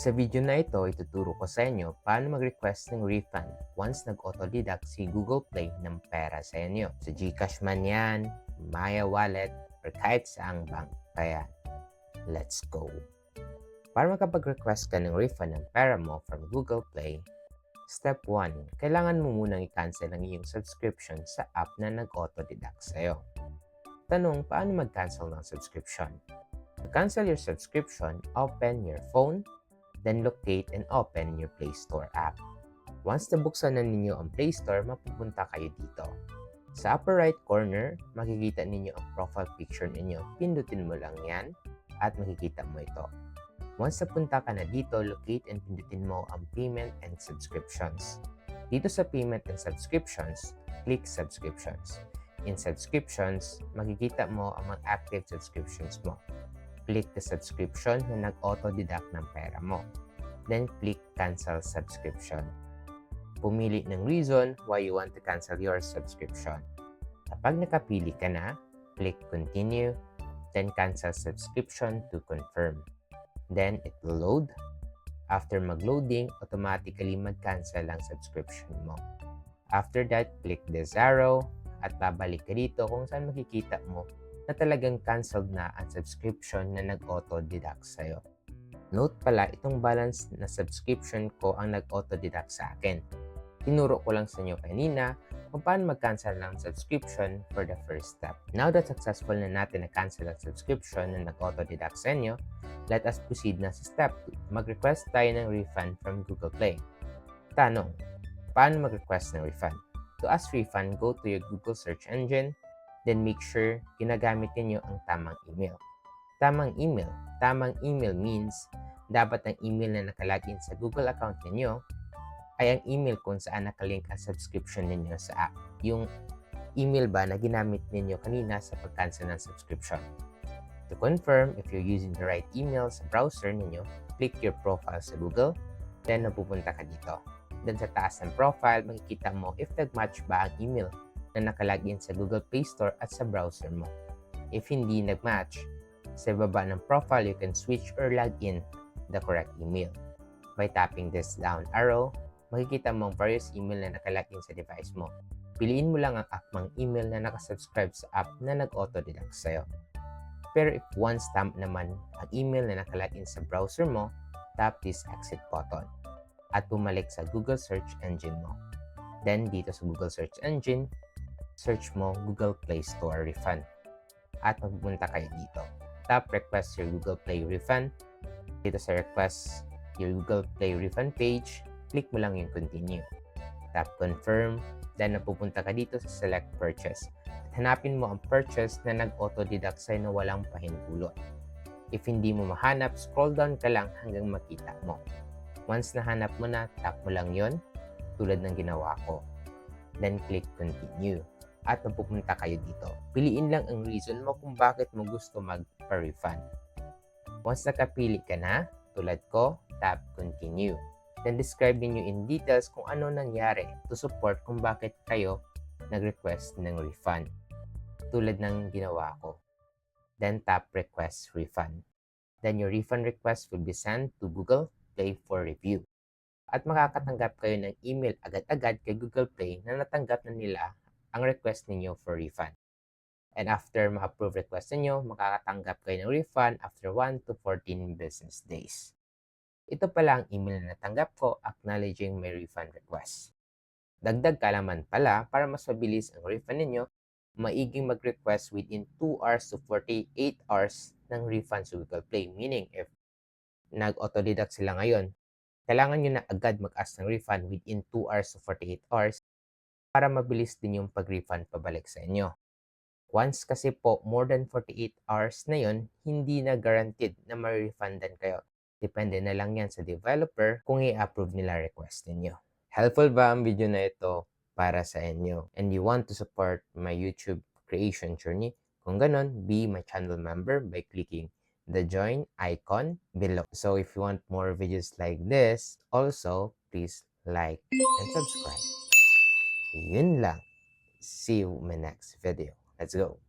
Sa video na ito, ituturo ko sa inyo paano mag-request ng refund once nag-auto-deduct si Google Play ng pera sa inyo. Sa GCash man yan, Maya Wallet, or kahit saang bank pa yan. Let's go! Para makapag-request ka ng refund ng pera mo from Google Play, Step 1, kailangan mo munang i-cancel ang iyong subscription sa app na nag-auto-deduct sa'yo. Tanong, paano mag-cancel ng subscription? To cancel your subscription, open your phone, then locate and open your Play Store app. Once nabuksan na ninyo ang Play Store, mapupunta kayo dito. Sa upper right corner, makikita ninyo ang profile picture ninyo. Pindutin mo lang yan at makikita mo ito. Once napunta ka na dito, locate and pindutin mo ang Payment and Subscriptions. Dito sa Payment and Subscriptions, click Subscriptions. In Subscriptions, makikita mo ang mga active subscriptions mo. Click the subscription na nag-auto-deduct ng pera mo. Then, click Cancel Subscription. Pumili ng reason why you want to cancel your subscription. Kapag nakapili ka na, click Continue, then Cancel Subscription to confirm. Then, it will load. After mag-loading, automatically mag-cancel ang subscription mo. After that, click this arrow at babalik ka dito kung saan makikita mo na talagang canceled na ang subscription na nag-auto-deduct sa'yo. Note pala, itong balance na subscription ko ang nag-auto-deduct sa akin. Tinuro ko lang sa inyo kanina kung paano mag-cancel ng subscription for the first step. Now that successful na natin na-cancel ang subscription na nag-auto-deduct sa inyo, let us proceed na sa step 2. Mag-request tayo ng refund from Google Play. Tanong, paano mag-request ng refund? To ask refund, go to your Google search engine, then make sure ginagamit niyo ang tamang email. Tamang email means dapat ang email na nakalagin sa Google account niyo ay ang email kung saan nakalink ang subscription niyo sa app. Yung email ba na ginamit niyo kanina sa pag-cancel ng subscription. To confirm if you're using the right email sa browser niyo, click your profile sa Google, then napupunta ka dito. Then sa taas ng profile, makikita mo if nag-match ba ang email na nakalagin sa Google Play Store at sa browser mo. If hindi nag-match, sa baba ng profile, you can switch or log in the correct email. By tapping this down arrow, makikita mo ang various email na nakalagin sa device mo. Piliin mo lang ang akmang email na nakasubscribe sa app na nag-auto-deduct sa'yo. Pero if one stamp naman ang email na nakalagin sa browser mo, tap this exit button at bumalik sa Google search engine mo. Then, dito sa Google search engine, search mo Google Play Store Refund at magpupunta kayo dito. Tap Request your Google Play Refund. Dito sa Request your Google Play Refund page, click mo lang yung Continue. Tap Confirm, then napupunta ka dito sa Select Purchase. At hanapin mo ang purchase na nag-auto-deduct sa'yo na walang pahintulot. If hindi mo mahanap, scroll down ka lang hanggang makita mo. Once nahanap mo na, tap mo lang yon tulad ng ginawa ko. Then click Continue. At mapupunta kayo dito. Piliin lang ang reason mo kung bakit mo gusto magpa-refund. Once nakapili ka na, tulad ko, tap Continue. Then describe niyo in details kung ano nangyari to support kung bakit kayo nag-request ng refund. Tulad ng ginawa ko. Then tap Request Refund. Then your refund request will be sent to Google Play for review. At makakatanggap kayo ng email agad-agad kay Google Play na natanggap na nila ang request ninyo for refund. And after ma-approve request ninyo, makakatanggap kayo ng refund after 1 to 14 business days. Ito pala ang email na natanggap ko acknowledging my refund request. Dagdag kalaman pala para mas mabilis ang refund ninyo, maiging mag-request within 2 hours to 48 hours ng refund sa Google Play. Meaning, if nag-auto-deduct sila ngayon, kailangan nyo na agad mag-ask ng refund within 2 hours to 48 hours para mabilis din yung pag-refund pabalik sa inyo. Once kasi po more than 48 hours na yon, hindi na guaranteed na ma-refundan kayo. Depende na lang yan sa developer kung i-approve nila request ninyo. Helpful ba ang video na ito para sa inyo? And you want to support my YouTube creation journey? Kung ganon, be my channel member by clicking the join icon below. So if you want more videos like this, also please like and subscribe. Yun lang. See you in my next video. Let's go.